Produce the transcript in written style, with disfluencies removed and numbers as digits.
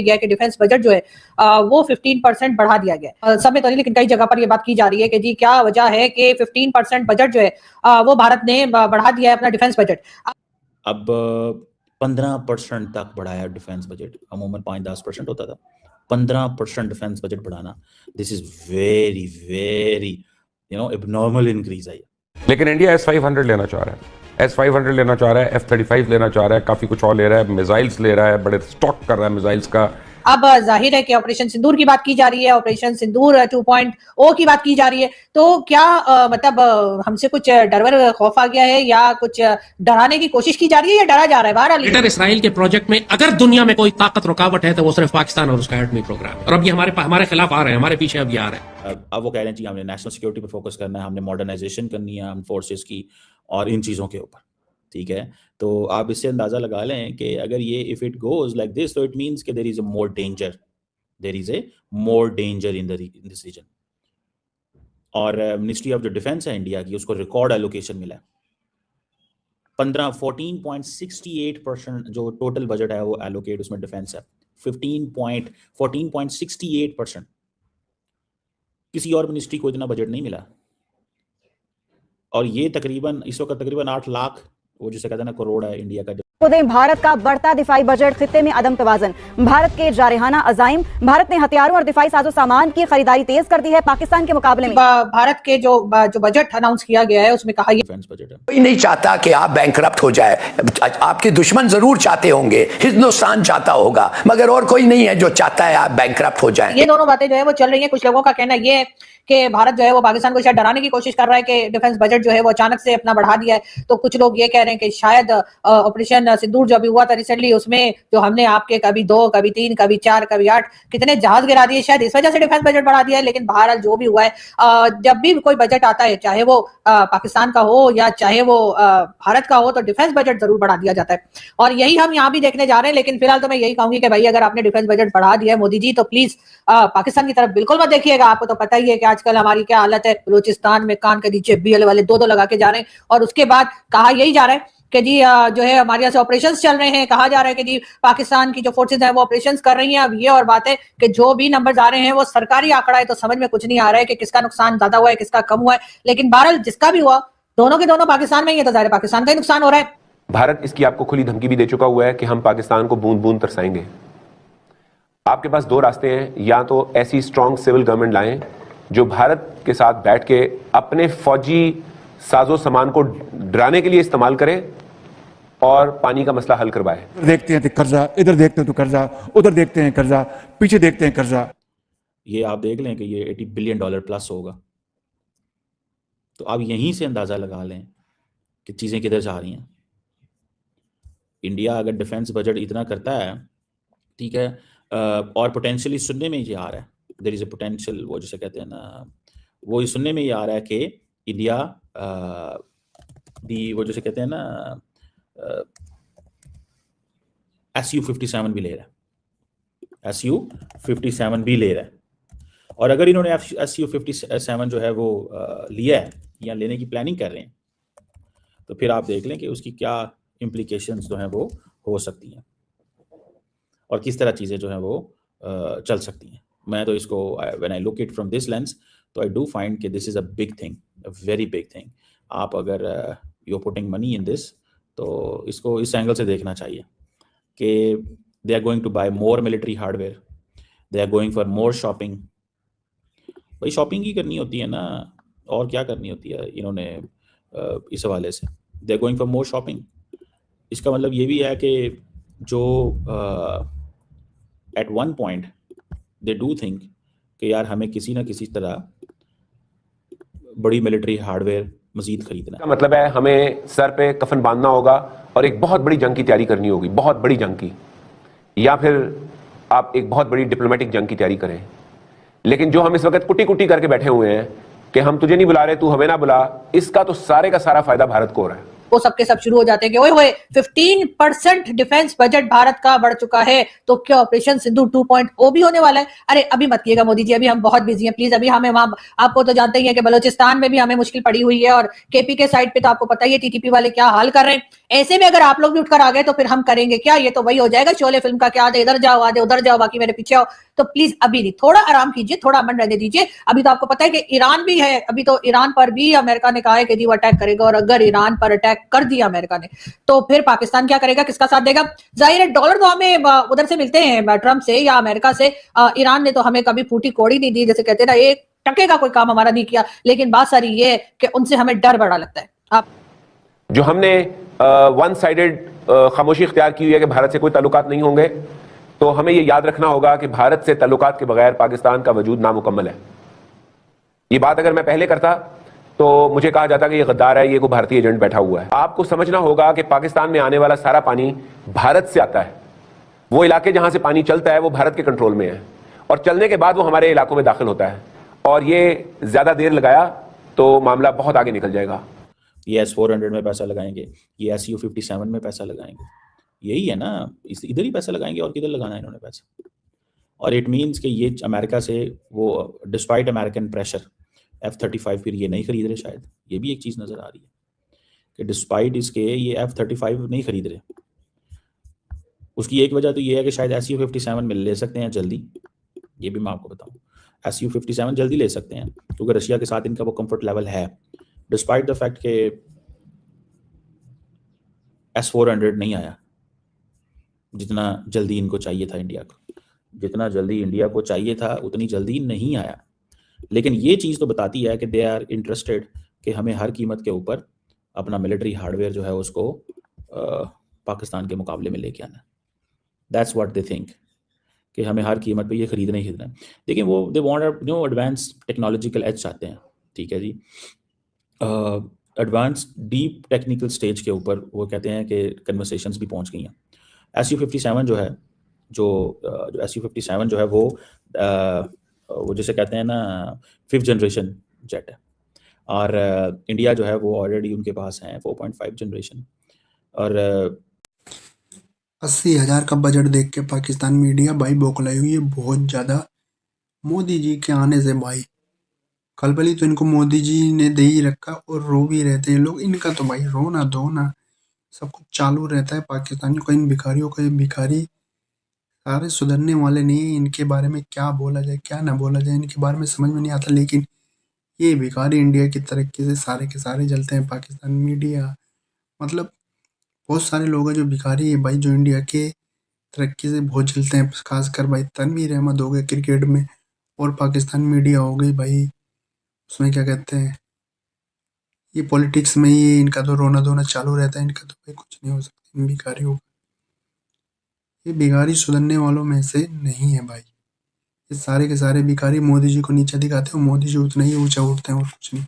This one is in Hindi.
गया कि डिफेंस बजट जो है वो 15% बढ़ा दिया गया। सब में तो नहीं, लेकिन कई जगह पर ये बात की जा रही है कि जी क्या वजह है कि 15% बजट जो है वो भारत ने बढ़ा दिया है अपना डिफेंस बजट। अब 15% तक बढ़ाया डिफेंस बजट, अमूमन 5-10% होता था। 15% डिफेंस बजट बढ़ाना, this is very very abnormal increase है। लेकिन इंडिया S-500 लेना चाह रहा है, S-500 लेना चाह रहा है, F-35 लेना चाह रहा है, काफी कुछ और ले रहा है, मिसाइल्स ले रहा है, बड़े स्टॉक कर रहा है मिसाइल्स का। अब जाहिर है कि ऑपरेशन सिंदूर की बात की जा रही है, ऑपरेशन सिंदूर 2.0 की बात की जा रही है, तो क्या मतलब हमसे कुछ डर खौफ आ गया है या कुछ डराने की कोशिश की जा रही है या डरा जा रहा है? बहरहाल ग्रेटर इसराइल के प्रोजेक्ट में अगर दुनिया में कोई ताकत रुकावट है तो वो सिर्फ पाकिस्तान और उसका एटमी प्रोग्राम है, और अब ये हमारे खिलाफ आ रहे हैं, हमारे पीछे अब ये आ रहे हैं। अब वो कह रहे हैं जी हमने नेशनल सिक्योरिटी पर फोकस करना है, हमने मॉडर्नाइजेशन करनी है आर्म फोर्सेस की और इन चीज़ों के ऊपर, ठीक है। तो आप इससे अंदाज़ा लगा लें कि अगर ये if it goes like this तो इट मीन्स कि there is a more danger, there is a more danger in this region. और मिनिस्ट्री ऑफ जो डिफेंस है इंडिया की, उसको रिकॉर्ड एलोकेशन मिला है। 14.68% जो टोटल बजट है वो एलोकेट उसमें डिफेंस है। 14.68%। किसी और मिनिस्ट्री को इतना बजट नहीं मिला। और ये तकरीबन इस वक्त तकरीबन 8 लाख वो जिसे कहते हैं ना करोड़ है इंडिया का। भारत का बढ़ता दिफाई बजट, खित्ते में अदम तवाज़ुन, भारत के जारहाना अज़ाइम, भारत ने हथियारों और दिफाई साजो सामान की खरीदारी तेज कर दी है पाकिस्तान के मुकाबले में। भारत के जो बजट अनाउंस किया गया है उसमें कहा डिफेंस बजट है। कोई नहीं चाहता कि आप बैंकरप्ट हो जाए, आपके दुश्मन जरूर चाहते होंगे, हिंदुस्तान चाहता होगा, मगर और कोई नहीं है जो चाहता है आप बैंकरप्ट हो जाए। ये दोनों बातें जो है वो चल रही है। कुछ लोगों का कहना ये है कि भारत जो है वो पाकिस्तान को शायद डराने की कोशिश कर रहा है कि डिफेंस बजट जो है वो अचानक से अपना बढ़ा दिया है। तो कुछ लोग ये कह रहे हैं कि शायद ऑपरेशन सिंदूर जो भी हुआ था रिसेंटली, उसमें जो हमने आपके कभी 2 कभी 3 कभी 4 कभी 8 कितने जहाज गिरा दिए, शायद इस वजह से डिफेंस बजट बढ़ा दिया है। लेकिन बहरहाल जो भी हुआ है, जब भी कोई बजट आता है, चाहे वो पाकिस्तान का हो या चाहे वो भारत का हो, तो डिफेंस बजट जरूर बढ़ा दिया जाता है। और यही हम यहाँ भी देखने जा रहे हैं। लेकिन फिलहाल तो मैं यही कहूंगी कि भाई अगर आपने डिफेंस बजट बढ़ा दिया है मोदी जी, तो प्लीज पाकिस्तान की तरफ बिल्कुल मत देखिएगा। आपको तो पता ही है कि आजकल हमारी क्या हालत है। बलूचिस्तान में कान के नीचे BL वाले 2-2 लगा के जा रहे हैं, और उसके बाद कहा यही जा रहा है कि जी जो है हमारे यहाँ से ऑपरेशंस चल रहे हैं। कहा जा रहा है कि जी पाकिस्तान की जो फोर्सेज है वो ऑपरेशंस कर रही हैं। अब ये और बात है कि जो भी नंबर्स आ रहे हैं वो सरकारी आंकड़ा है, तो समझ में कुछ नहीं आ रहा है कि किसका नुकसान ज्यादा हुआ है किसका कम हुआ है। लेकिन बहरहाल जिसका भी हुआ, दोनों के दोनों पाकिस्तान में ही है, तो जाहिर पाकिस्तान का ही नुकसान हो रहा है। भारत इसकी आपको खुली धमकी भी दे चुका हुआ है कि हम पाकिस्तान को बूंद बूंद तरसाएंगे। आपके पास 2 रास्ते हैं, या तो ऐसी स्ट्रॉन्ग सिविल गवर्नमेंट लाएं जो भारत के साथ बैठ के अपने फौजी साजो सामान को डराने के लिए इस्तेमाल करे और पानी का मसला हल करवाए। देखते हैं तो कर्जा, इधर देखते हैं तो कर्जा, उधर देखते हैं कर्जा, पीछे देखते हैं कर्जा। ये आप देख लें कि ये $80 बिलियन प्लस होगा। तो आप यहीं से अंदाजा लगा लें कि चीजें किधर जा रही हैं। इंडिया अगर डिफेंस बजट इतना करता है, ठीक है, और पोटेंशियली सुनने में ये आ रहा है, देयर इज अ पोटेंशियल, वो जिसे कहते हैं ना, वो ये सुनने में ये आ रहा है कि इंडिया भी वो जिसे कहते हैं ना Su-57 भी ले रहा है, Su-57 भी ले रहा है। और अगर इन्होंने Su-57 जो है वो लिया है या लेने की प्लानिंग कर रहे हैं, तो फिर आप देख लें कि उसकी क्या इम्प्लीकेशंस जो हैं वो हो सकती हैं और किस तरह चीज़ें जो हैं वो चल सकती हैं। मैं तो इसको when I look it from this lens, तो आई डू फाइंड कि this is a big thing, a very big thing. आप अगर you are putting money in this, तो इसको इस एंगल से देखना चाहिए कि they are going to buy more military hardware, they are going for more shopping. भाई शॉपिंग ही करनी होती है ना, और क्या करनी होती है इन्होंने इस हवाले से। They are going for more shopping. इसका मतलब ये भी है कि जो at one point they do think कि यार हमें किसी ना किसी तरह बड़ी मिलिट्री हार्डवेयर मजीद खरीदना है। मतलब है हमें सर पे कफन बांधना होगा और एक बहुत बड़ी जंग की तैयारी करनी होगी, बहुत बड़ी जंग की, या फिर आप एक बहुत बड़ी डिप्लोमेटिक जंग की तैयारी करें। लेकिन जो हम इस वक्त कुटी कुटी करके बैठे हुए हैं कि हम तुझे नहीं बुला रहे, तू हमें ना बुला, इसका तो सारे का सारा फायदा भारत को हो रहा है। वो सबके सब शुरू हो जाते हैं कि ओए होए 15% डिफेंस बजट भारत का बढ़ चुका है, तो क्या ऑपरेशन सिंदूर 2.0 भी होने वाला है? अरे अभी मत किएगा मोदी जी, अभी हम बहुत बिजी हैं, प्लीज अभी हमें वहां, आपको तो जानते ही है कि बलोचिस्तान में भी हमें मुश्किल पड़ी हुई है, और केपी के साइड पे तो आपको पता ही है टीटीपी वाले क्या हाल कर रहे हैं। ऐसे में अगर आप लोग भी उठकर आ गए तो फिर हम करेंगे क्या? ये तो वही हो जाएगा शोले फिल्म का, क्या आधे इधर जाओ आधे उधर जाओ, बाकी मेरे पीछे आओ। तो प्लीज अभी नहीं, थोड़ा आराम कीजिए, थोड़ा अमन रहने दीजिए। अभी तो आपको पता है कि ईरान भी है, अभी तो ईरान पर भी अमेरिका ने कहा है कि जी वो अटैक करेगा, और अगर ईरान पर अटैक कर दिया अमेरिका ने तो फिर पाकिस्तान क्या करेगा, किसका साथ देगा? जाहिर है डॉलर तो हमें उधर से मिलते हैं ट्रंप से या अमेरिका से, ईरान ने तो हमें कभी फूटी कोड़ी नहीं दी, जैसे कहते हैं ना, एक टके का कोई काम हमारा नहीं किया। लेकिन बात सारी ये है कि उनसे हमें डर बड़ा लगता है। आप जो हमने वन साइडेड खामोशी इख्तियार की हुई है कि भारत से कोई ताल्लुकात नहीं होंगे, तो हमें ये याद रखना होगा कि भारत से ताल्लुकात के बगैर पाकिस्तान का वजूद नामुकम्मल है। ये बात अगर मैं पहले करता तो मुझे कहा जाता कि ये गद्दार है, ये कोई भारतीय एजेंट बैठा हुआ है। आपको समझना होगा कि पाकिस्तान में आने वाला सारा पानी भारत से आता है। वो इलाके जहां से पानी चलता है वो भारत के कंट्रोल में है, और चलने के बाद वो हमारे इलाकों में दाखिल होता है, और ये ज्यादा देर लगाया तो मामला बहुत आगे निकल जाएगा। ये S-400 में पैसा लगाएंगे, ये SU-57 में पैसा लगाएंगे, यही है ना, इधर ही पैसा लगाएंगे, और किधर लगाना है इन्होंने पैसा? और इट मीन्स कि ये अमेरिका से वो डिस्पाइट अमेरिकन प्रेशर F-35 फिर ये नहीं खरीद रहे, शायद ये भी एक चीज़ नज़र आ रही है कि डिस्पाइट इसके ये F-35 नहीं खरीद रहे। उसकी एक वजह तो ये है कि शायद SU-57 में ले सकते हैं जल्दी, ये भी मैं आपको बताऊँ, SU-57 जल्दी ले सकते हैं क्योंकि रशिया के साथ इनका वो कंफर्ट लेवल है, डिस्पाइट द फैक्ट कि S-400 नहीं आया जितना जल्दी इनको चाहिए था इंडिया को, जितना जल्दी इंडिया को चाहिए था उतनी जल्दी नहीं आया। लेकिन ये चीज़ तो बताती है कि दे आर इंटरेस्टेड कि हमें हर कीमत के ऊपर अपना मिलिट्री हार्डवेयर जो है उसको पाकिस्तान के मुकाबले में लेके आना। दैट्स व्हाट दे थिंक कि हमें हर कीमत पे ये खरीदना ही खरीदना है। देखिए वो they want advance technological edge चाहते हैं, ठीक है जी, एडवांस डीप टेक्निकल स्टेज के ऊपर वो कहते हैं कि कन्वर्सेशंस भी पहुंच गई हैं। SU-57 जो है, जो SU-57 जो है वो जैसे कहते हैं ना 5th जनरेशन जेट है, और इंडिया जो है वो ऑलरेडी उनके पास है 4.5 जनरेशन। और 80,000 का बजट देख के पाकिस्तान मीडिया भाई बौखलाई हुई है बहुत ज़्यादा मोदी जी के आने से। भाई कलबली तो इनको मोदी जी ने दे ही रखा, और रो भी रहते हैं लोग। इनका तो भाई रोना धोना सब कुछ चालू रहता है पाकिस्तानियों का, इन भिखारियों का। ये भिखारी सारे सुधरने वाले नहीं है, इनके बारे में क्या बोला जाए क्या ना बोला जाए इनके बारे में समझ में नहीं आता। लेकिन ये भिखारी इंडिया की तरक्की से सारे के सारे जलते हैं। पाकिस्तान मीडिया मतलब बहुत सारे लोग हैं जो भिखारी है भाई, जो इंडिया के तरक्की से बहुत जलते हैं। खासकर भाई तनवीर अहमद हो गए क्रिकेट में, और पाकिस्तान मीडिया हो गई भाई उसमें क्या कहते हैं, ये पॉलिटिक्स में ही इनका तो रोना धोना चालू रहता है। इनका तो भाई कुछ नहीं हो सकता इन भिखारियों का। ये भिखारी सुधरने वालों में से नहीं है भाई। ये सारे के सारे भिखारी मोदी जी को नीचा दिखाते हैं, मोदी जी उतना ही ऊंचा उठते हैं और कुछ नहीं।